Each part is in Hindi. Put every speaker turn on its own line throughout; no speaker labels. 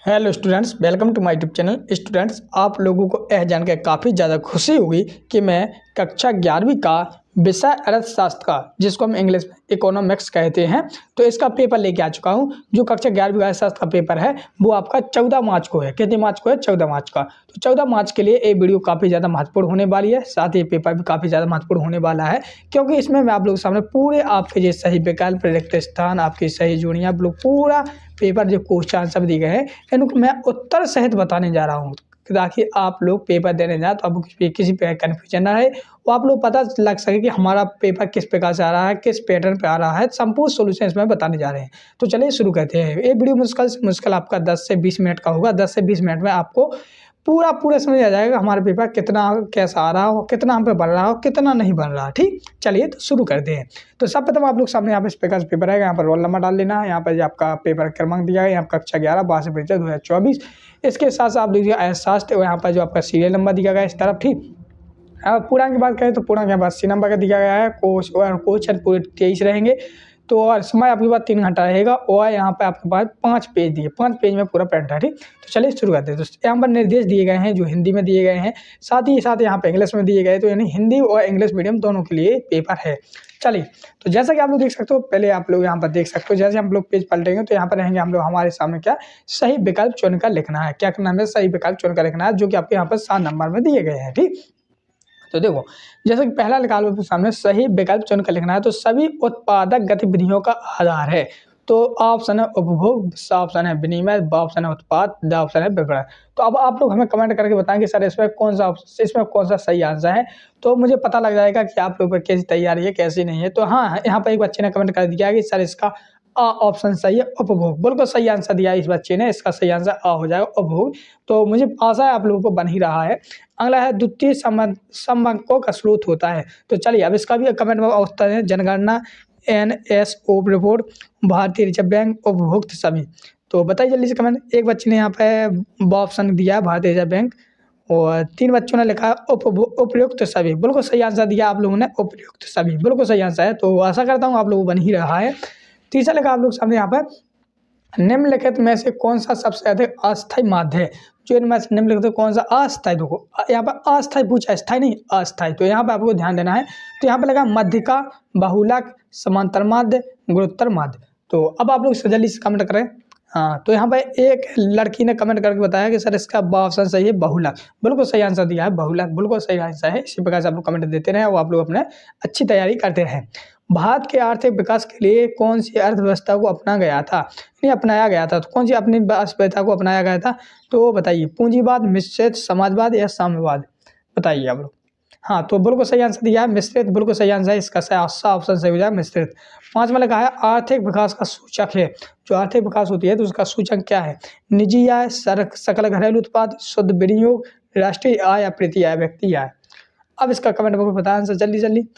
Hello students, welcome to my YouTube channel. Students, आप लोगों को यह जानकर काफ़ी ज़्यादा खुशी होगी कि मैं कक्षा 11वीं का विषय अर्थशास्त्र का, जिसको हम इंग्लिश में इकोनॉमिक्स कहते हैं, तो इसका पेपर लेके आ चुका हूं। जो कक्षा 11वीं का अर्थशास्त्र का पेपर है वो आपका 14 मार्च को है। कितने मार्च को है? 14 मार्च का। तो 14 मार्च के लिए ये वीडियो काफ़ी ज़्यादा महत्वपूर्ण होने वाली है, साथ ही पेपर भी काफ़ी ज़्यादा महत्वपूर्ण होने वाला है, क्योंकि इसमें मैं आप लोगों के सामने पूरे आपके जो सही विकल्प, रिक्त स्थान, आपकी सही जोड़ियाँ, पूरा पेपर जो क्वेश्चन आंसर दिए गए हैं इनको मैं उत्तर सहित बताने जा रहा हूँ, ताकि आप लोग पेपर देने जाए तो आपको किसी पे कन्फ्यूजन ना रहे, वो आप लोग पता लग सके कि हमारा पेपर किस प्रकार से आ रहा है, किस पैटर्न पे आ रहा है। संपूर्ण सोल्यूशन इसमें बताने जा रहे हैं। तो चलिए शुरू करते हैं। ये वीडियो मुश्किल से मुश्किल आपका 10 से 20 मिनट का होगा। 10 से 20 मिनट में आपको पूरा समझ आ जाएगा हमारा पेपर कितना कैसा आ रहा हो, कितना हम पे बन रहा हो, कितना नहीं बन रहा। ठीक, चलिए तो शुरू करते हैं। तो सब प्रथम आप लोग सामने यहाँ पे इस प्रकार से पेपर है, यहाँ पर रोल नंबर डाल लेना है, यहाँ पर आपका पेपर क्रमांक दिया है, यहाँ पर कक्षा 11 22 अप्रैल 2024। इसके साथ साथ आप देखिए अर्थशास्त्र, यहाँ पर जो आपका सीरियल नंबर दिया गया है इस तरफ। ठीक, पूर्णांक की बात करें तो पूर्णांक यहाँ पर 80 नंबर का दिया गया है। क्वेश्चन पूरे 23 रहेंगे। तो और समय आपके पास 3 घंटा रहेगा, और यहाँ पे आपके पास 5 पेज दिए, 5 पेज में पूरा प्रिंट है। ठीक, तो चलिए शुरू करते हैं। तो यहाँ पर निर्देश दिए गए हैं जो हिंदी में दिए गए हैं, साथ ही साथ यहाँ पे इंग्लिश में दिए गए, तो यानी हिंदी और इंग्लिश मीडियम दोनों के लिए पेपर है। चलिए, तो जैसा कि आप लोग देख सकते हो, पहले आप लोग यहाँ पर देख सकते हो, जैसे हम लोग पेज पलटेंगे तो यहाँ पर रहेंगे हम लोग, हमारे सामने क्या सही विकल्प चुनकर लिखना है। क्या करना है? सही विकल्प चुनकर लिखना है, जो कि आपके यहाँ पर 7 नंबर में दिए गए हैं। ठीक, तो देखो, जैसे कि पहला निकाल आपके सामने सही विकल्प चुनकर लिखना है, तो सभी उत्पादक गतिविधियों का आधार है। तो ऑप्शन है उपभोग, ऑप्शन है विनिमय, ऑप्शन है उत्पाद, ऑप्शन है विपणन। तो अब आप लोग हमें कमेंट करके बताएं कि सर इसमें कौन सा सही आंसर है, तो मुझे पता लग जाएगा कि आप लोग कैसी तैयारी है, कैसी नहीं है। तो हाँ, यहाँ पर एक बच्चे ने कमेंट कर दिया कि सर इसका ऑप्शन सही है, उपभोग। बिल्कुल सही आंसर दिया इस बच्चे ने, इसका सही आंसर आ हो जाएगा, उपभोग। तो मुझे आशा है आप लोगों को बन ही रहा है। अगला है द्वितीय संबंधों का स्रोत होता है। तो चलिए अब इसका भी कमेंट में उत्तर है। जनगणना, NSO रिपोर्ट, भारतीय रिजर्व बैंक, उपभोक्त सभी। तो बताइए जल्दी से कमेंट। एक बच्चे ने यहाँ पे ऑप्शन दिया है भारतीय रिजर्व बैंक, और 3 बच्चों ने लिखा है उपयुक्त सभी। बिल्कुल सही आंसर दिया आप लोगों ने, उपयुक्त सभी बिल्कुल सही आंसर है। तो आशा करता हूँ आप लोगों को बन ही रहा है। तीसरा लिखा आप लोग सामने यहाँ पर, निम्नलिखित में से कौन सा सबसे अधिक अस्थायी माध्य है? जो इनमें से निम्नलिखित कौन सा अस्थायी, देखो यहाँ पर अस्थायी पूछा, स्थायी नहीं अस्थायी, तो यहाँ पर आपको ध्यान देना है। तो यहाँ पर लगा मध्यिका, बहुलक, समांतर माध्य, गुणोत्तर माध्य। तो अब आप लोग जल्दी से कमेंट करें। हाँ, तो यहाँ पर एक लड़की ने कमेंट करके बताया कि सर इसका ऑप्शन सही है, बहुलक। बिल्कुल सही आंसर दिया है, बहुलक बिल्कुल सही आंसर है। इसी प्रकार से आप लोग कमेंट देते रहे और आप लोग अपने अच्छी तैयारी करते रहें। भारत के आर्थिक विकास के लिए कौन सी अर्थव्यवस्था को अपनाया गया था? तो कौन सी अपनी अर्थव्यवस्था को अपनाया गया था? तो बताइए, पूंजीवाद, मिश्रित, समाजवाद या साम्यवाद? बताइए आप लोग। हाँ, तो बिल्कुल सही आंसर दिया है मिश्रित, बिल्कुल सही आंसर है। इसका ऑप्शन सही हो जाए मिश्रित। 5वां लगा है आर्थिक विकास का सूचक है। जो आर्थिक विकास होती है तो उसका सूचक क्या है? निजी आय, सकल घरेलू उत्पाद, शुद्ध विनियोग, राष्ट्रीय आय, अप्रत्ययी आय, व्यक्ति आय। अब इसका कमेंट बॉक्स में बताएं आंसर जल्दी जल्दी।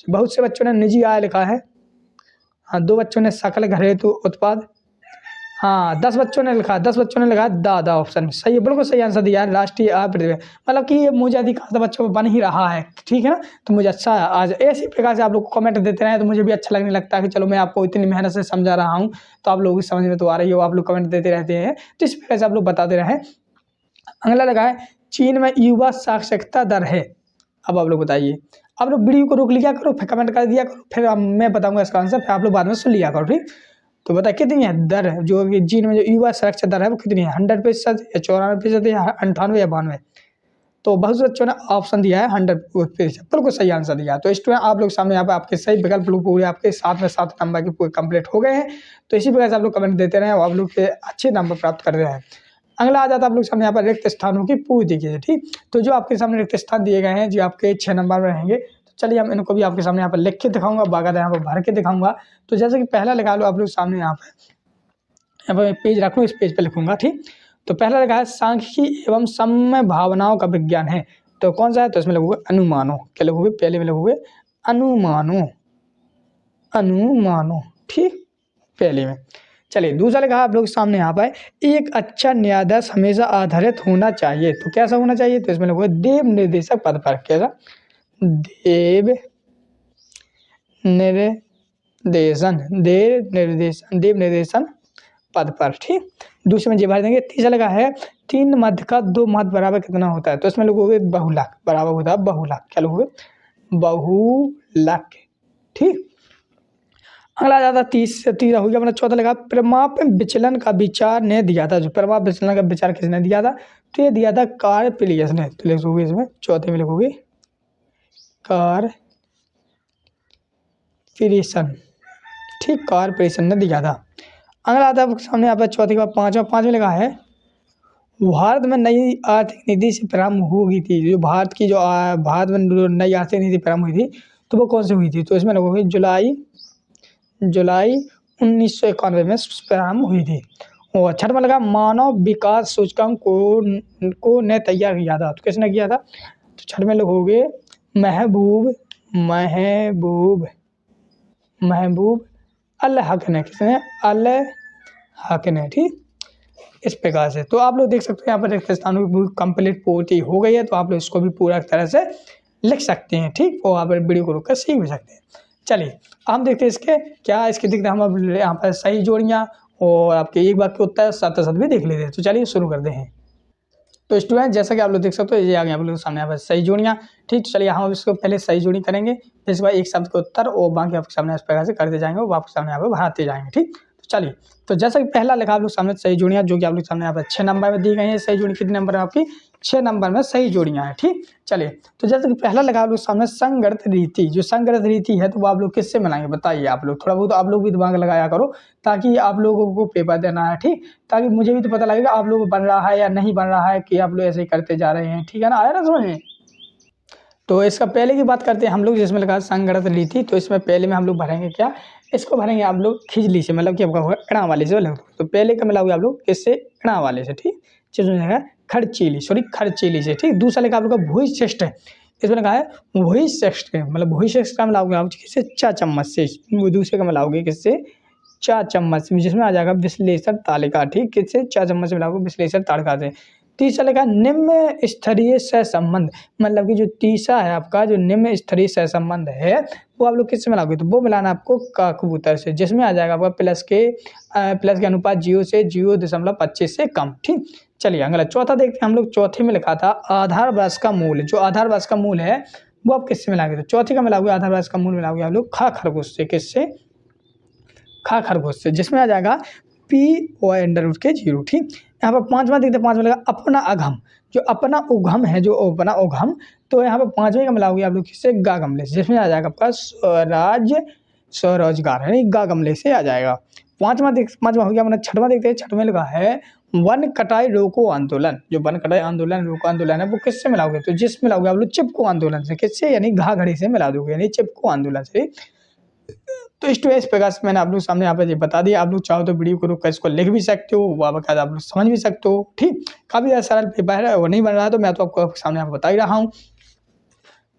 बहुत से बच्चों ने निजी आय लिखा है। हाँ, 2 बच्चों ने सकल घरेलू उत्पाद। हाँ, 10 बच्चों ने लिखा दादा ऑप्शन सही है, बिल्कुल सही आंसर दिया है राष्ट्रीय आय प्रतिशत। मतलब कि ये मुझे अधिकांश बच्चों को बन ही रहा है। ठीक है ना? तो मुझे अच्छा आज ऐसी प्रकार से आप लोग कमेंट देते रहे तो मुझे भी अच्छा लगने लगता है कि चलो मैं आपको इतनी मेहनत से समझा रहा हूँ, तो आप लोगों की समझ में तो आ रही हो, आप लोग कमेंट देते रहते हैं, तो इस प्रकार से आप लोग बताते रहे। अगला लगा है चीन में युवा साक्षरता दर है। अब आप लोग बताइए। आप लोग वीडियो को रोक लिया करो, फिर कमेंट कर दिया करो, फिर मैं बताऊंगा इसका आंसर, फिर आप लोग बाद में सुन लिया करो। ठीक, तो बताइए कितनी है दर, जो कि चीन में जो युवा साक्षरता दर है वो कितनी है? 100% या 94% या 98 या 92? तो बहुत से बच्चों ने ऑप्शन दिया है 100%, बिल्कुल सही आंसर दिया। तो स्टूडेंट आप लोग सामने यहाँ पे आपके सही विकल्प लोग पूरे आपके 7 में 7 नंबर के पूरे कंप्लीट हो गए हैं। तो इसी प्रकार से आप लोग कमेंट देते रहे और आप लोग के अच्छे नंबर प्राप्त कर रहे हैं। अगला आ जाता है आप लोग सामने यहाँ पर रिक्त स्थानों की पूर्ति कीजिए। ठीक, तो जो आपके सामने रिक्त स्थान दिए गए हैं जो आपके 6 नंबर में रहेंगे, तो चलिए हम इनको भी आपके सामने यहाँ पर लिख के दिखाऊंगा, बाकायदा यहाँ पर भर के दिखाऊंगा। तो जैसे कि पहला लिखा लो आप लोग सामने यहाँ पर पेज रख लो, इस पेज पे लिखूंगा। ठीक, तो पहला लिखा है सांख्यिकी एवं समय भावनाओं का विज्ञान है। तो कौन सा है? तो इसमें लिखोगे अनुमानों। क्या लिखोगे? पहले में लिखोगे अनुमानों। ठीक, पहले में। चलिए दूसरा लिखा है आप लोग सामने यहाँ पर, एक अच्छा न्यायाधीश हमेशा आधारित होना चाहिए। तो कैसा होना चाहिए? तो इसमें लिखोगे देव निर्देशक पद पर। कैसा? देव निर्देशन पद पर, ठीक। दूसरे में जी भर देंगे। तीसरा लगा है 3 मध्य का 2 मध्य बराबर कितना होता है, तो इसमें लोगोगे बहुलक बराबर होता है बहुलक, क्या लोगोगे बहुलक, ठीक। अगला आ जाता तीसरा हो गया अपना। चौथा लगा परिमाप विचलन का विचार ने दिया था, जो परिमाप विचलन का विचार किसने दिया था, तो ये दिया था कार्पेलियस ने। तो लिखोगे इसमें चौथे में लिखोगे कार्पेलियन, ठीक, कार्पेलियन ने दिया था। अगला आता है सामने यहाँ पर चौथे के बाद पांचवा लगा है भारत में नई आर्थिक नीति से प्रारंभ होगी थी, जो भारत में नई आर्थिक नीति प्रारंभ हुई थी तो वो कौन सी हुई थी, तो इसमें लगोगे जुलाई 1991 में प्रारंभ हुई थी। और छठवां लगा मानव विकास सूचकांक को ने तैयार किया था, तो किसने किया था, तो छठ में लिखोगे महबूब अल हक ने, किसने, अल हक ने, ठीक। इस प्रकार से तो आप लोग देख सकते हैं यहाँ पर रेगिस्तानों की कंप्लीट पूर्ति हो गई है, तो आप लोग इसको भी पूरा तरह से लिख सकते हैं, ठीक। और आप वीडियो को रोककर सीख भी सकते हैं। चलिए हम देखते हैं इसके दिखते हैं हम यहाँ पर सही जोड़ियाँ और आपके एक वाक्य उत्तर साथ भी देख लेते हैं। तो चलिए शुरू करते हैं। तो स्टूडेंट जैसा कि आप लोग देख सकते हो ये आ गया आप लोग सामने यहाँ पर सही जोड़ियाँ, ठीक। तो चलिए हम इसको पहले सही जोड़ी करेंगे, फिर इसके बाद एक शब्द के उत्तर और बाकी आपके सामने इस प्रकार से करते जाएंगे और आपके सामने यहाँ पर बढ़ाते जाएंगे, ठीक। तो चलिए तो जैसा कि पहला लिखा आप लोग सामने सही जोड़ियाँ, जो कि आप लोग सामने यहाँ पर 6 नंबर में दी गई है। सही जोड़ी कितने नंबर है आपकी, 6 नंबर में सही जोड़ियाँ हैं, ठीक। चलिए तो जैसे कि पहला लगा आप लोग सामने संगणित रीति, जो संगणित रीति है तो वो आप लोग किससे बनाएंगे बताइए। आप लोग थोड़ा बहुत आप लोग भी दिमाग लगाया करो ताकि आप लोगों को पेपर देना है, ठीक। ताकि मुझे भी तो पता लगेगा आप लोग बन रहा है या नहीं बन रहा है, कि आप लोग ऐसे ही करते जा रहे हैं, ठीक है ना, आया ना समझ में। तो इसका पहले की बात करते हैं हम लोग, जिसमें लगा संगणित रीति। तो इसमें पहले में हम लोग भरेंगे क्या, इसको भरेंगे आप लोग खिजली से, मतलब कि आपका होगा इणा वाले से। तो पहले का मिलाओगे आप लोग किससे, इणा वाले से, ठीक। चीज़ खर्चीली से, ठीक। दूसरा लिखा आप लोग का भूयिष्ठ, इसमें लिखा है भूयिष्ठ, मतलब भूयिष्ठ का मिलाओगे आप किससे, चा चम्मच से। दूसरे का मिलाओगे किससे, चा चम्मच, जिसमें आ जाएगा विश्लेषण तालिका, ठीक। किससे, चा चम्मच से मिलाओगे विश्लेषण तालिका से। तीसरा लिखा निम्न स्तरीय सहसंबंध, मतलब कि जो तीसरा है आपका जो निम्न स्तरीय सहसंबंध है वो आप लोग किससे मिलाओगे, तो वो मिलाना आपको का कबूतर से, जिसमें आ जाएगा आपका प्लस के अनुपात 0 से 0.25 से कम, ठीक। चलिए अगला चौथा देखते हैं हम लोग। चौथे में लिखा था आधार वर्ष का मूल, जो आधार वर्ष का मूल है वो आप किससे मिलाओगे, तो चौथे का मिलाओगे आधार वर्ष का मूल मिलाओगे आप लोग खा खरगोश से, किससे, खा खरगोश से, जिसमें आ जाएगा p/√0, ठीक। यहाँ पर पांचवा देखते हैं, पांचवा लगा अपना अघम, जो अपना उघम है, जो अपना उघम, तो यहाँ पर पांचवें का मिलाओगे आप लोग किससे, गा गमले से, जिसमें आ जाएगा आपका स्वरोजगार है, गा गमले से आ जाएगा। पांचवा हो गया अपना। छठवां देखते हैं, छठवें लगा है वन कटाई रोको आंदोलन, जो वन कटाई आंदोलन रोको आंदोलन है वो किससे मिलाओगे, तो जिस मिलाओगे आप लोग चिपको आंदोलन से, किससे, यानी घा घड़ी से मिला दोगे, यानी चिपको आंदोलन से। तो इस प्रकार से मैंने आप लोग सामने यहाँ पर ये बता दिया। आप लोग चाहो तो वीडियो को रोक कर इसको लिख भी सकते हो, वो आप लोग समझ भी सकते हो, ठीक। काफ़ी ज़्यादा सरल पेपर है, वो नहीं बन रहा है तो मैं तो आपको सामने यहाँ पर बता ही रहा हूँ।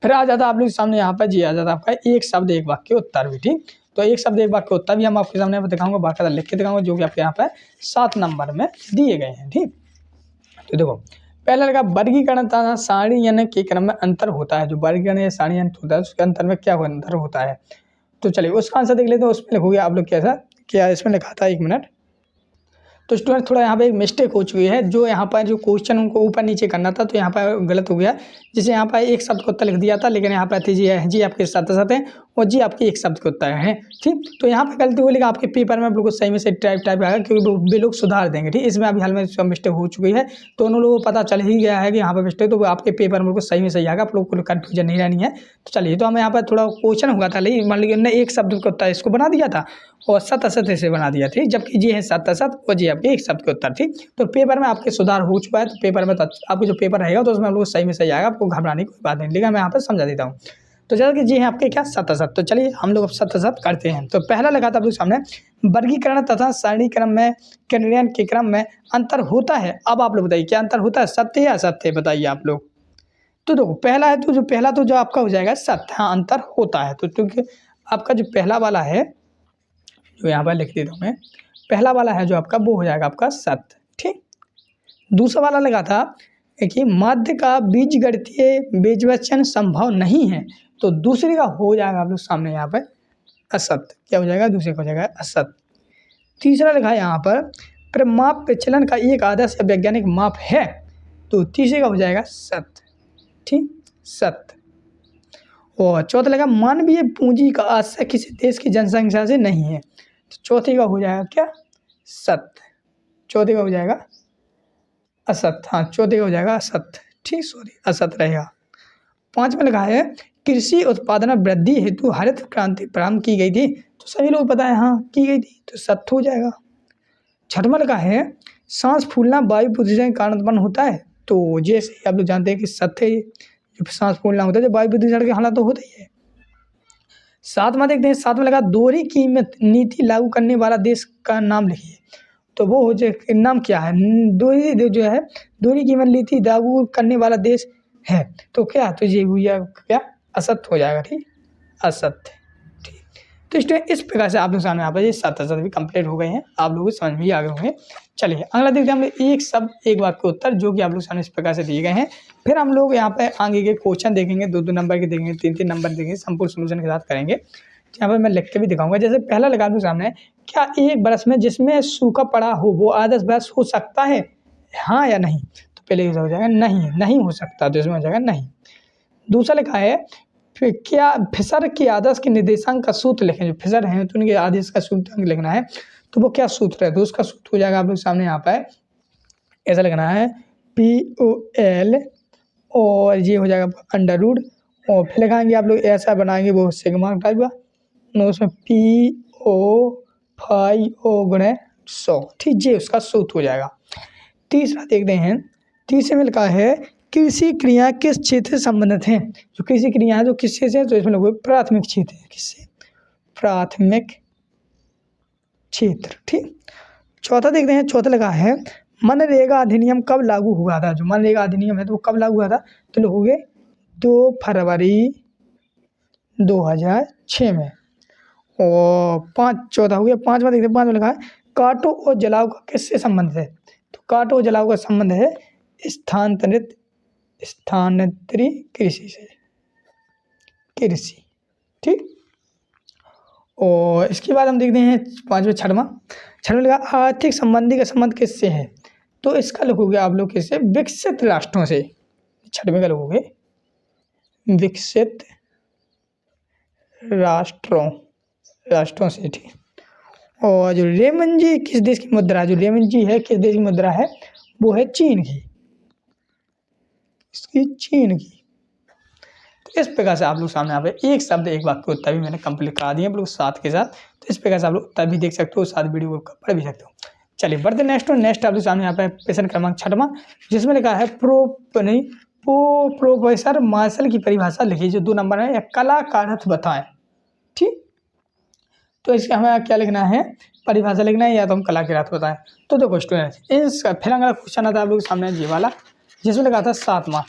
फिर आ जाता आप लोग सामने यहाँ पर जी आ जाता आपका एक शब्द एक वाक्य उत्तर भी, ठीक। तो एक शब्द एक वाक्य उत्तर भी हम आपके सामने यहाँ पर दिखाऊंगा, बाकायदा लिख के दिखाऊंगा, जो कि आपके यहाँ पर 7 नंबर में दिए गए हैं, ठीक। तो देखो पहला लगा वर्गीकरण तथा सारणीकरण के क्रम में अंतर होता है, जो वर्गीकरण या सारणीकरण होता है उसके अंतर में क्या अंतर होता है। तो चलिए उसका आंसर देख लेते हैं। उसमें लिखोगे आप लोग कैसा, क्या इसमें लिखा था, 1 मिनट। तो स्टूडेंट थोड़ा यहाँ पे एक मिस्टेक हो चुकी है, जो यहाँ पर जो क्वेश्चन उनको ऊपर नीचे करना था तो यहाँ पर गलत हो गया। जैसे यहाँ पर एक शब्द को उत्तर लिख दिया था, लेकिन यहाँ पर थी जी आपके साथ हैं और जी आपके एक शब्द के उत्तर हैं, ठीक। तो यहाँ पर गलती हो, लेकिन आपके पेपर में आप लोग को सही में से टाइप आएगा, क्योंकि वे लोग सुधार देंगे, ठीक। इसमें अभी हाल में सब मिस्टेक हो चुकी है, तो उन लोगों को पता चल ही गया है कि यहाँ पर मिस्टेक, तो आपके पेपर में सही में सही आएगा, आप लोग को कन्फ्यूजन नहीं रहनी है। तो चलिए तो हमें यहाँ पर थोड़ा क्वेश्चन हुआ था, लेकिन मान लीजिए एक शब्द के उत्तर इसको बना दिया था और सत ऐसे बना दिया, ठीक। जबकि जी है सत और जी आपके एक शब्द के उत्तर, ठीक। तो पेपर में आपके सुधार हो चुका है, तो पेपर में तो आपको जो पेपर रहेगा तो उसमें आप लोग सही में सही आएगा, आपको घबराने की कोई बात नहीं, लेकिन मैं यहाँ पर समझा देता हूँ। तो जैसा कि जी है आपके क्या सत। तो चलिए हम लोग अब सत करते हैं। तो पहला लगा था आप लोग सामने वर्गीकरण तथा सारणीकरण में क्रियान्वयन के क्रम में अंतर होता है। अब आप लोग बताइए क्या अंतर होता है, सत्य या असत्य, बताइए आप लोग। तो देखो पहला है तो जो आपका हो जाएगा सत्य, हाँ अंतर होता है। तो क्योंकि आपका जो पहला वाला है, जो यहाँ पर लिख देता हूँ मैं, पहला वाला है जो आपका वो हो जाएगा आपका सत्य, ठीक। दूसरा वाला लगा था कि मध्य का बीजगणितीय बीजवचन संभव नहीं है, तो दूसरे का हो जाएगा आप लोग सामने यहाँ पर असत्य। क्या हो जाएगा, दूसरे का हो जाएगा असत्य। तीसरा लिखा है यहाँ पर परिमाप विचलन का एक आदर्श या वैज्ञानिक माप है, तो तीसरे का हो जाएगा सत्य। ठीक, सत्य। और चौथा लगा मानवीय पूंजी का आशय किसी देश की जनसंख्या से नहीं है, तो चौथे का हो जाएगा क्या, सत्य। चौथे का हो जाएगा असत्य, हाँ चौथे का हो जाएगा असत्य। ठीक, सॉरी असत्य रहेगा। पांचवा लिखा है कृषि उत्पादन में वृद्धि हेतु हरित क्रांति प्रारंभ की गई थी, तो सभी लोग पता है हाँ की गई थी, तो सत्य हो जाएगा। छठवां लिखा है सांस फूलना वायु प्रदूषण के कारण उत्पन्न होता है, तो जैसे आप लोग जानते हैं कि सत्य है, जब सांस फूलना होता है जब वायु प्रदूषण के हालात तो होता ही है। सातवां देखते हैं, सातवां लगा दोहरी कीमत नीति लागू करने वाला देश का नाम लिखिए, तो वो हो जाए नाम क्या है, दोहरी जो है दोहरी कीमत नीति लागू करने वाला देश है, तो क्या, तो ये हुआ क्या, असत्य हो जाएगा। ठीक, असत्य। ठीक, तो इस प्रकार से आप लोग सामने यहाँ पर ये 7 असत्य भी कंप्लीट हो गए हैं, आप लोगों को समझ में ही आ गए होंगे। चलिए अगला देखते हैं हम लोग एक शब्द एक वाक्य उत्तर, जो कि आप लोग सामने इस प्रकार से दिए गए हैं। फिर हम लोग यहाँ पे आगे के क्वेश्चन देखेंगे, 2-2 नंबर के देखेंगे, 3-3 नंबर देखेंगे, संपूर्ण सोल्यूशन के साथ करेंगे। यहाँ पर मैं लिख के भी दिखाऊंगा। जैसे पहला लगा दूँ सामने, क्या एक बरस में जिसमें सूखा पड़ा हो वो आदर्श बरस हो सकता है, हाँ या नहीं, तो पहले हो जाएगा नहीं, नहीं हो सकता, तो इसमें हो जाएगा नहीं। दूसरा लिखा है फिर क्या फिशर के आदर्श के निर्देशांक का सूत्र लिखें, जो फिशर हैं तो उनके आदेश का सूत्र लिखना है, तो वो क्या सूत्र है, तो उसका सूत्र हो जाएगा आप लोग सामने यहाँ पर ऐसा लिखना है POL, और ये हो जाएगा अंडर रूट, और फिर लिखाएंगे आप लोग ऐसा बनाएंगे वो सिग्मा टाइप का, उसमें PO5O गुणे 100। ठीक, ये उसका सूत्र हो जाएगा। तीसरा देखते हैं, तीसरे में लिखा है कृषि क्रिया किस क्षेत्र से संबंधित हैं, जो कृषि क्रिया है जो किससे से, तो इसमें लोग प्राथमिक क्षेत्र है, किससे, प्राथमिक क्षेत्र। ठीक, चौथा देखते हैं, चौथा लगा है मनरेगा अधिनियम कब लागू हुआ था, जो मनरेगा अधिनियम है तो वो कब लागू हुआ था, तो लोगों 2 फरवरी 2006 में। और चौथा हो गया। पांचवा देखते हैं, पांचवा लिखा है काटो और जलाओ का किससे संबंध है, तो काटो और जलाओ का संबंध है स्थानांतरी कृषि से, कृषि। ठीक, और इसके बाद हम देखते हैं छठवां लिखा आर्थिक संबंधी का संबंध किससे है, तो इसका लिखोगे आप लोग किससे, विकसित राष्ट्रों से। छठवें का लिखोगे विकसित राष्ट्रों से। ठीक, और जो रेमंजी किस देश की मुद्रा है, जो रेमंजी है किस देश की मुद्रा है, वो है चीन की, इसकी चीन की। तो इस प्रकार से आप लोग सामने यहाँ पे एक शब्द एक वाक्य उत्तर भी मैंने कंप्लीट करा दिए आप लोग साथ के साथ, तो इस प्रकार से आप लोग उत्तर भी देख सकते हो, साथ वीडियो को पढ़ भी सकते हो। चलिए बढ़ते नेक्स्ट आप लोग सामने यहाँ पे प्रश्न क्रमांक 6वां, जिसमें लिखा है प्रोफेसर मार्शल की परिभाषा लिखिए, जो 2 नंबर है, या कला का अर्थ बताएं। ठीक, तो इसका हमें क्या लिखना है, परिभाषा लिखना है, या तो हम कला के अर्थ बताएं। तो देखो स्टूडेंट, फिर अगला क्वेश्चन आता है आप लोग सामने ये वाला, जिसमें लिखा था 7वां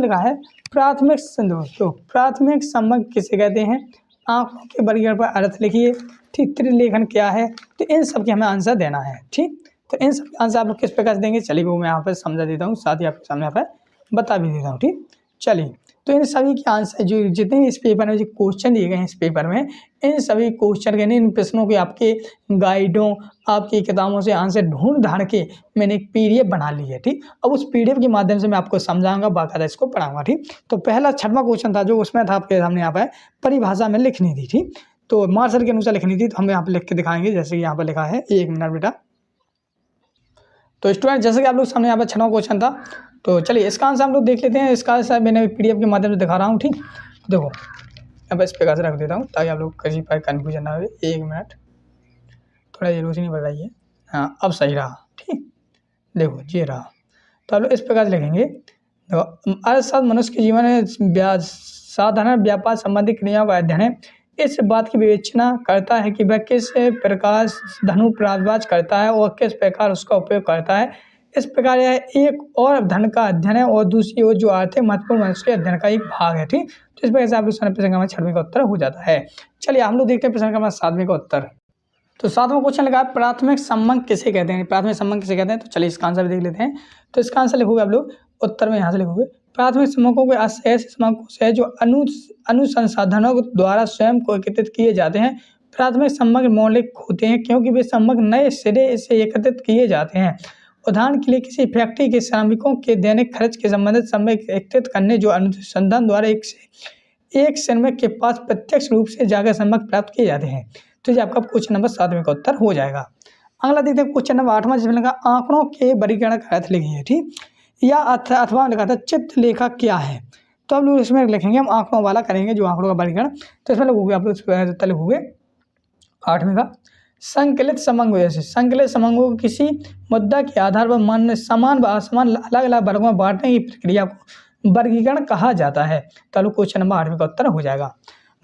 लिखा है प्राथमिक संबंध, तो प्राथमिक संबंध किसे कहते हैं, आंखों के वर्गीकरण पर अर्थ लिखिए। ठीक, त्रिलेखन क्या है, तो इन सब के हमें आंसर देना है। ठीक, तो इन सब के आंसर आप लोग किस प्रकार से देंगे, चलिए वो मैं यहाँ पर समझा देता हूँ, साथ ही आपके सामने यहाँ पर बता भी देता हूँ। ठीक, चलिए तो इन सभी के आंसर जो जितने इस पेपर में जो क्वेश्चन दिए गए हैं इस पेपर में, इन सभी क्वेश्चन के इन प्रश्नों के आपके गाइडों आपकी किताबों से आंसर ढूंढ ढाड़ के मैंने एक PDF बना ली है। ठीक, अब उस PDF के माध्यम से मैं आपको समझाऊंगा, बाकायदा इसको पढ़ाऊंगा। ठीक, तो पहला 6वां क्वेश्चन था जो उसमें था आपके सामने यहाँ पर परिभाषा में लिखनी थी। ठीक, तो मार्शल के अनुसार लिखनी थी, तो हम यहाँ पर लिख के दिखाएंगे, जैसे कि यहाँ पर लिखा है, 1 मिनट बेटा। तो स्टूडेंट जैसे कि आप लोग सामने यहाँ पर 6वां क्वेश्चन था, तो चलिए इसका आंसर हम लोग देख लेते हैं। इसका आंसर मैंने PDF के माध्यम से दिखा रहा हूँ। ठीक, देखो यहाँ पर इस प्रकार से रख देता हूँ ताकि आप लोग किसी पर कन्फ्यूजन ना हो। 1 मिनट, थोड़ा ये रोशनी बढ़ रही है, हाँ अब सही रहा। ठीक, देखो ये रहा, तो आप लोग इस प्रकार से लिखेंगे। देखो अर्थशास्त्र मनुष्य के जीवन में साधारण व्यापार संबंधी क्रियाओं का अध्ययन है, इस बात की विवेचना करता है कि वह किस प्रकार धनु प्राप्त करता है और किस प्रकार उसका उपयोग करता है। इस प्रकार यह एक और धन का अध्ययन है और दूसरी ओर जो आर्थिक महत्वपूर्ण मनुष्य के अध्ययन का एक भाग है। ठीक, तो इस प्रकार से आप लोग प्रश्न क्रमांक 6वें का उत्तर हो जाता है। चलिए हम लोग देखते हैं प्रश्न क्रमांक 7वें का उत्तर। तो 7वां क्वेश्चन लगा प्राथमिक संबंध किसे कहते हैं, प्राथमिक संबंध किसे कहते हैं, तो चलिए इसका आंसर देख लेते हैं। तो इसका आंसर लिखोगे आप लोग उत्तर में यहाँ से लिखोगे प्राथमिक संबंधों के ऐसे संबंध है जो अनुसंसाधनों द्वारा स्वयं को एकत्रित किए जाते हैं, प्राथमिक समग्र मौलिक होते हैं क्योंकि वे समग्र नए सिरे से एकत्रित किए जाते हैं। उदाहरण के लिए किसी फैक्ट्री के श्रमिकों के दैनिक खर्च के संबंधित समय एकत्रित करने जो अनुसंधान द्वारा एक श्रमिक के पास प्रत्यक्ष रूप से जाकर सम्यक प्राप्त किए जाते हैं। तो ये आपका क्वेश्चन नंबर 7 का उत्तर हो जाएगा। अगला देखते हैं क्वेश्चन नंबर 8 जिसमें लगा आंकड़ों के वर्गीकरण का अर्थ लिखिए, ठीक, या अथवा लिखा था चित्रलेखा क्या है। तो हम लोग इसमें लिखेंगे, हम आंकड़ों वाला करेंगे जो आंकड़ों का वर्गीकरण। तो इसमें लिखोगे आप लोग लिखोगे 8 का संकलित समंग। जैसे संकलित समंगों को किसी मुद्दा के आधार पर मान्य समान व असमान अलग अलग वर्गों में बांटने की प्रक्रिया को वर्गीकरण कहा जाता है। तो क्वेश्चन नंबर 8 का उत्तर हो जाएगा।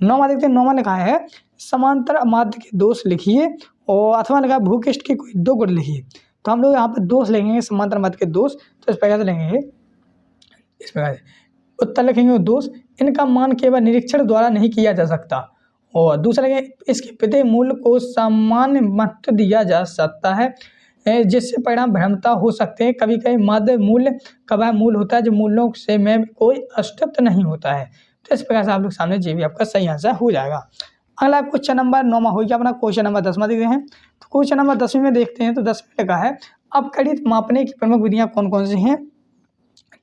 9वां देखते हैं। 9वां लिखा है समांतर माध्य के दोष लिखिए और अथवा लिखा भूकिष्ट के कोई 2 गुण लिखिए। तो हम लोग यहाँ पर दोष लिखेंगे समांतर माध्य के दोष। तो इस प्रकार से लिखेंगे, इस प्रकार से उत्तर लिखेंगे दोष इनका मान केवल निरीक्षण द्वारा नहीं किया जा सकता। और दूसरा लिखेंगे इसके प्रत्येक मूल्य को सामान्य महत्व दिया जा सकता है जिससे परिणाम भ्रमता हो सकते हैं। कभी कभी माध्य मूल्य का वह मूल होता है जो मूल्यों से में कोई अस्तित्व नहीं होता है। तो इस प्रकार से आप लोग सामने जी भी आपका सही आंसर हो जाएगा। अगला क्वेश्चन नंबर 9 हो गया अपना। क्वेश्चन नंबर 10 देखते हैं। तो क्वेश्चन नंबर 10 में देखते हैं। तो 10 में लिखा है अपकड़ित मापने की प्रमुख विधियां कौन कौन सी हैं,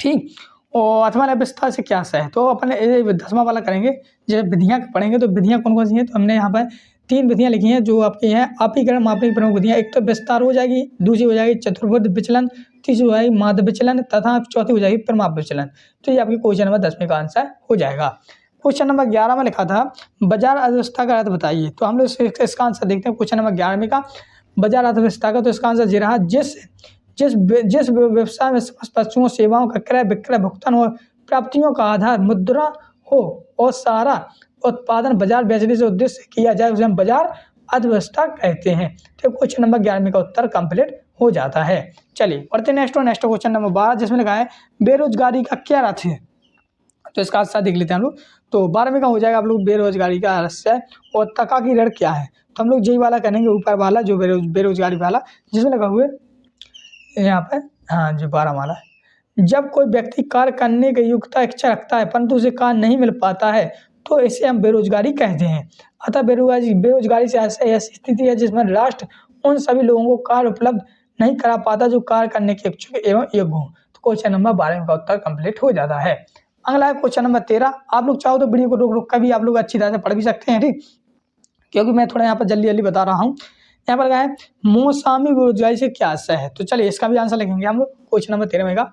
ठीक, और अथवा विस्तार से क्या है। तो अपन 10वां वाला करेंगे, जब विधियां पढ़ेंगे तो विधियां कौन कौन सी हैं। तो हमने यहाँ पर 3 विधियां लिखी हैं जो आपकी हैं अपीकरण मापने की प्रमुख विधियां। एक तो विस्तार हो जाएगी, दूसरी हो जाएगी चतुर्भुज विचलन, तीसरी हो जाएगी माध्य विचलन तथा चौथी हो जाएगी परिमाप विचलन। तो ये आपकी क्वेश्चन नंबर 10 का आंसर हो जाएगा। क्वेश्चन नंबर 11 में लिखा था बाजार अर्थव्यवस्था का अर्थ बताइए। तो हम लोग इसका आंसर देखते हैं। क्वेश्चन नंबर 11 का बाजार अर्थव्यवस्था का, तो इसका आंसर ये रहा जिस व्यवसाय में वस्तुओं सेवाओं का क्रय विक्रय भुगतान और प्राप्तियों का आधार मुद्रा हो और सारा उत्पादन बाजार बेचने से उद्देश्य किया जाए उसे हम बाजार अर्थव्यवस्था कहते हैं। तो क्वेश्चन नंबर 11 का उत्तर कंप्लीट हो जाता है। चलिए पढ़ते नेक्स्ट क्वेश्चन नंबर 12 जिसमें लिखा है बेरोजगारी का क्या अर्थ है। तो इसका आंसर देख लेते हैं हम लोग। तो 12 का हो जाएगा आप लोग बेरोजगारी का अर्थ है और तका की ऋण क्या है। तो हम लोग यही वाला करेंगे, ऊपर वाला जो बेरोजगारी वाला जिसमें लगा हुए यहाँ पर, हाँ जो 12 वाला है। जब कोई व्यक्ति कार्य करने की योग्यता इच्छा रखता है परंतु उसे कार्य नहीं मिल पाता है तो इसे हम बेरोजगारी कहते हैं। अतः बेरोजगारी से ऐसी स्थिति है जिसमें राष्ट्र उन सभी लोगों को कार्य उपलब्ध नहीं करा पाता जो कार्य करने के इच्छुक एवं योग्य हो। तो क्वेश्चन नंबर 12 का उत्तर कंप्लीट हो जाता है। अगला है क्वेश्चन नंबर 13। आप लोग चाहो तो वीडियो को रोक कर भी आप लोग अच्छी तरह से पढ़ भी सकते हैं, ठीक, क्योंकि मैं थोड़ा यहाँ पर जल्दी बता रहा हूँ। यहाँ पर क्या है मौसमी बेरोजगारी से क्या आशय है। तो चलिए इसका भी आंसर लिखेंगे हम लोग क्वेश्चन नंबर 13 का,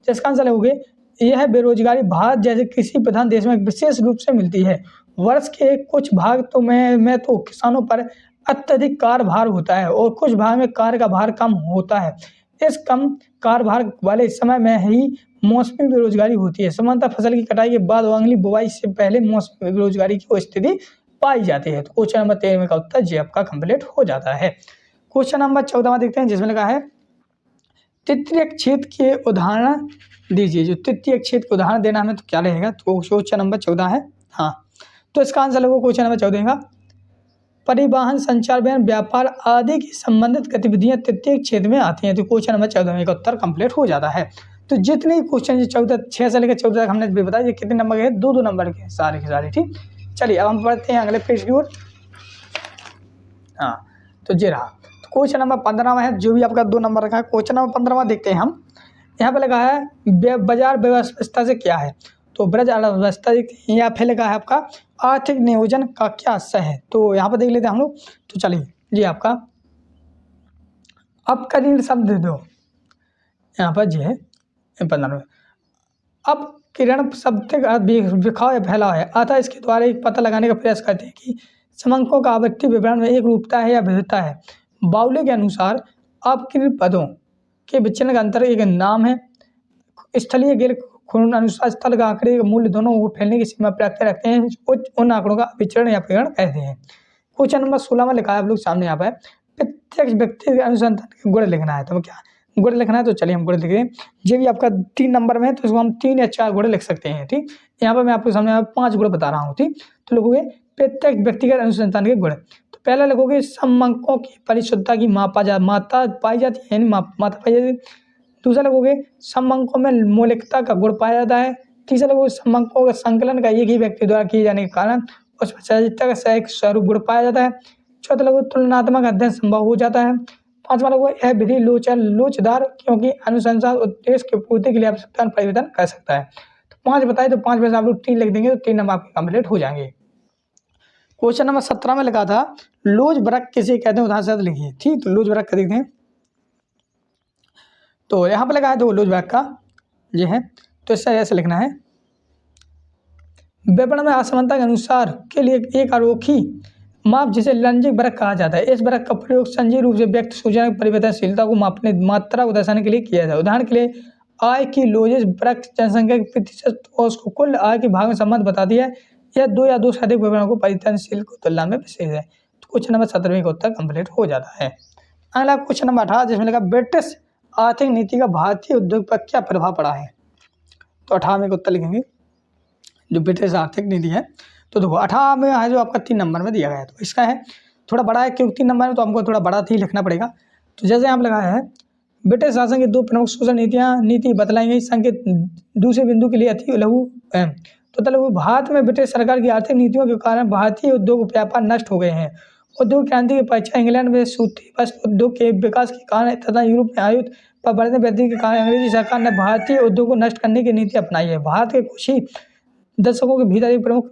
जिसका आंसर लिखोगे यह बेरोजगारी भारत जैसे कृषि प्रधान देश में विशेष रूप से मिलती है। वर्ष के कुछ भाग तो में तो किसानों पर अत्यधिक कार्यभार होता है और कुछ भाग में कार्य का भार कम होता है। इस कम कार्यभार वाले समय में ही मौसमी बेरोजगारी होती है। सामान्यतः फसल की कटाई के बाद और अगली बुवाई से पहले मौसमी बेरोजगारी की स्थिति पाई जाती है। तो क्वेश्चन नंबर 13 का उत्तर जी आपका कंप्लीट हो जाता है। क्वेश्चन नंबर 14 देखते हैं जिसमें लिखा है तृतीय क्षेत्र के उदाहरण दीजिए। जो तृतीय क्षेत्र के उदाहरण देना हमें तो क्या रहेगा। तो क्वेश्चन नंबर 14 है, हाँ, तो इसका आंसर लगो क्वेश्चन नंबर 14 का परिवहन संचार व्यापार आदि की संबंधित गतिविधियां तृतीय क्षेत्र में आती हैं। तो क्वेश्चन नंबर 14 का उत्तर कंप्लीट हो जाता है। तो जितने क्वेश्चन 6 से लेकर 14 तक हमने भी बताया ये कितने नंबर के, 2 नंबर के सारे के सारे, ठीक। चलिए अब हम पढ़ते हैं अगले पेज की ओर। हाँ तो ये रहा। तो क्वेश्चन नंबर 15 है जो भी आपका 2 नंबर रखा है। क्वेश्चन नंबर 15 देखते हैं हम। यहाँ पे लगा है बाजार व्यवस्था से क्या है। तो बाजार व्यवस्था यहाँ पे लगा है आपका आर्थिक नियोजन का क्या आशय है। तो यहाँ पर देख लेते हैं हम लोग। तो चलिए जी आपका अपकरण शब्द दे दो। यहाँ पर जी है 15 अब किरण शब्द का बिखाव या फैलाव है, अतः इसके द्वारा एक पता लगाने का प्रयास करते हैं कि समंकों का आवृत्ति विवरण में एक रूपता है या विविधता है। बाउले के अनुसार अपकृत पदों के विचलन का अंतर एक नाम है। स्थलीय गिर अनुसार स्थल का आंकड़े का मूल्य दोनों को फैलने की सीमा प्राप्त रखते हैं, उन आंकड़ों का विचरण या अपकरण कहते हैं। क्वेश्चन नंबर 16 में लिखा है आप लोग सामने यहाँ पर प्रत्यक्ष व्यक्ति अनुसंधान के गुण लिखना है। तो क्या गुण लिखना है। तो चलिए हम गुण लिख रहे हैं। ये भी आपका 3 नंबर में है तो इसको हम 3 या 4 गुण लिख सकते हैं, ठीक। यहाँ पर मैं आपके सामने 5 गुण बता रहा हूँ, ठीक। तो लिखोगे प्रत्यक्ष व्यक्तिगत अनुसंधान के गुण। तो पहला लिखोगे समंकों की परिशुद्धता की मात्रा पाई जाती है, मात्रा पाई जाती है। दूसरा लिखोगे समंकों में मौलिकता का गुण पाया जाता है। तीसरा लिखोगे समंकों का संकलन का एक ही व्यक्ति द्वारा किए जाने के कारण उसमें सहजता का सह स्वरूप गुण पाया जाता है। चौथा लघु तुलनात्मक अध्ययन संभव हो जाता है। पांचवा लघु यह विधि लोचदार क्योंकि अनुसंधान उद्देश्य की पूर्ति के लिए आवश्यकता परिवर्तन कर सकता है। तो 5 बताए, तो 5 में से आप लोग 3 लिख देंगे तो 3 नंबर आपके कंप्लीट हो जाएंगे। क्वेश्चन नंबर 17 में लिखा था लोज वृक्क किसे कहते हैं, उदाहरण से लिखिए। ठीक, तो लोज वृक्क देखते हैं। तो यहाँ पर लगा है तो लोज वृक्क का ये है, तो इससे ऐसे लिखना है, विपणन में असमानता के अनुसार के लिए एक आरोखी माप जिसे लंजिक वृक्क कहा जाता है। इस वृक्क का प्रयोग संजीव रूप से व्यक्त सूचना परिवर्तनशीलता को मापने मात्रा को दर्शाने के लिए किया जाता है। उदाहरण के लिए आय की लोजेज वृक्क जनसंख्या के प्रतिशत और उसको कुल आय के भाग में संबंध बताती है। यह 2 या 2 से अधिक विवरणों को परिवर्तनशील को तुलना में विशेष है। तो क्वेश्चन नंबर 17 का उत्तर कंप्लीट हो जाता है। अगला क्वेश्चन नंबर 18 जिसमें लिखा ब्रिटिश आर्थिक नीति का भारतीय उद्योग पर क्या प्रभाव पड़ा है। तो 18 का उत्तर लिखेंगे जो ब्रिटिश आर्थिक नीति है। तो देखो 18 में है जो आपका 3 नंबर में दिया गया है, तो इसका है थोड़ा बड़ा है क्योंकि 3 नंबर में तो हमको थोड़ा बड़ा ही लिखना पड़ेगा। तो जैसे यहाँ लगाया है ब्रिटिश शासन की 2 प्रमुख शोषण नीति बतलाई गई। संकेत दूसरे बिंदु के लिए अति लघु तो लघु भारत में ब्रिटिश सरकार की आर्थिक नीतियों के कारण भारतीय उद्योग व्यापार नष्ट हो गए हैं। उद्योग क्रांति की परीक्षा इंग्लैंड में सूती वस्त्र उद्योग के विकास के कारण तथा यूरोप में आयुध पर बढ़ने वृद्धि के कारण अंग्रेजी सरकार ने भारतीय उद्योग को नष्ट करने की नीति अपनाई है। भारत के कुछ ही दशकों के भीतर एक प्रमुख,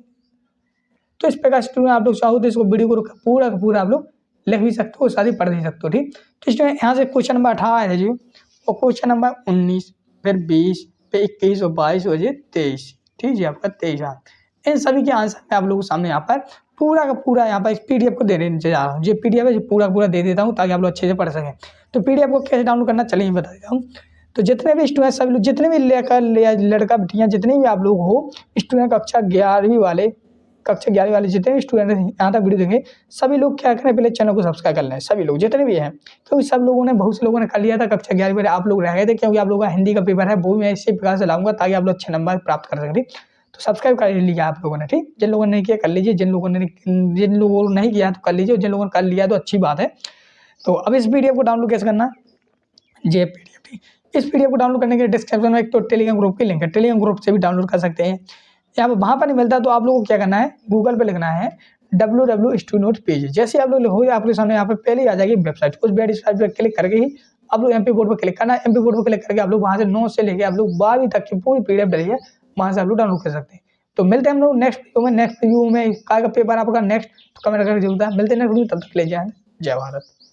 तो इस प्रकार स्टूडेंट आप लोग चाहो तो इसको वीडियो को पूरा का पूरा आप लोग लिख भी सकते हो, सारी पढ़ भी सकते हो। ठीक, तो इसमें यहाँ से क्वेश्चन नंबर 18 है जी, और क्वेश्चन नंबर 19, फिर 20, फिर 21 और 22 और ये 23। ठीक जी, आपका 23 आ। इन सभी के आंसर मैं आप लोगों के सामने यहाँ पर पूरा का पूरा यहाँ पर PDF को देने जा रहा हूँ। ये PDF है, पूरा पूरा दे देता हूँ ताकि आप लोग अच्छे से पढ़ सकें। तो PDF को कैसे डाउनलोड करना चलिए बता देता हूँ। तो जितने भी स्टूडेंट सब लोग, जितने भी लड़का बेटियाँ जितने भी आप लोग हो स्टूडेंट कक्षा 11वीं वाले जितने भी स्टूडेंट यहाँ तक वीडियो देंगे, सभी लोग क्या करें, पहले चैनल को सब्सक्राइब कर लें। सभी लोग जितने भी हैं, क्योंकि सब लोगों ने, बहुत से लोगों ने कर लिया था कक्षा 11वीं वाले, आप लोग रह गए थे क्योंकि आप लोगों का हिंदी का पेपर है, वो भी मैं इसी प्रकार से लाऊंगा ताकि आप लोग अच्छे नंबर प्राप्त कर सकें। तो सब्सक्राइब कर लिया आप लोगों ने। ठीक, जिन लोगों ने नहीं किया कर लीजिए, जिन लोगों ने नहीं किया तो कर लीजिए, जिन लोगों ने कर लिया तो अच्छी बात है। तो अब इस PDF को डाउनलोड कैसे करना, ये PDF। ठीक, इस PDF को डाउनलोड करने के लिए डिस्क्रिप्शन में एक तो टेलीग्राम ग्रुप की लिंक है, टेलीग्राम ग्रुप से भी डाउनलोड कर सकते हैं। यहाँ पर वहाँ पर नहीं मिलता तो आप लोगों को क्या करना है, गूगल पे लिखना है www.student पेज। जैसे आप लोग लिखोगे आपके सामने यहाँ पे पहले ही आ जाएगी वेबसाइट। उस वेबसाइट पर क्लिक करके ही आप लोग MP बोर्ड पर क्लिक करना है। MP बोर्ड पर क्लिक करके आप लोग वहाँ से 9 से लेके आप लोग 12वीं तक की पूरी PDF डली है, वहाँ से आप लोग डाउनलोड कर सकते हैं। तो मिलते हैं हम लोग नेक्स्ट वीडियो में। नेक्स्ट वीडियो में का पेपर आपका नेक्स्ट, तो कमेंट करके जरूर मिलते हैं नेक्स्ट वीडियो, तब तक ले जाए। जय भारत।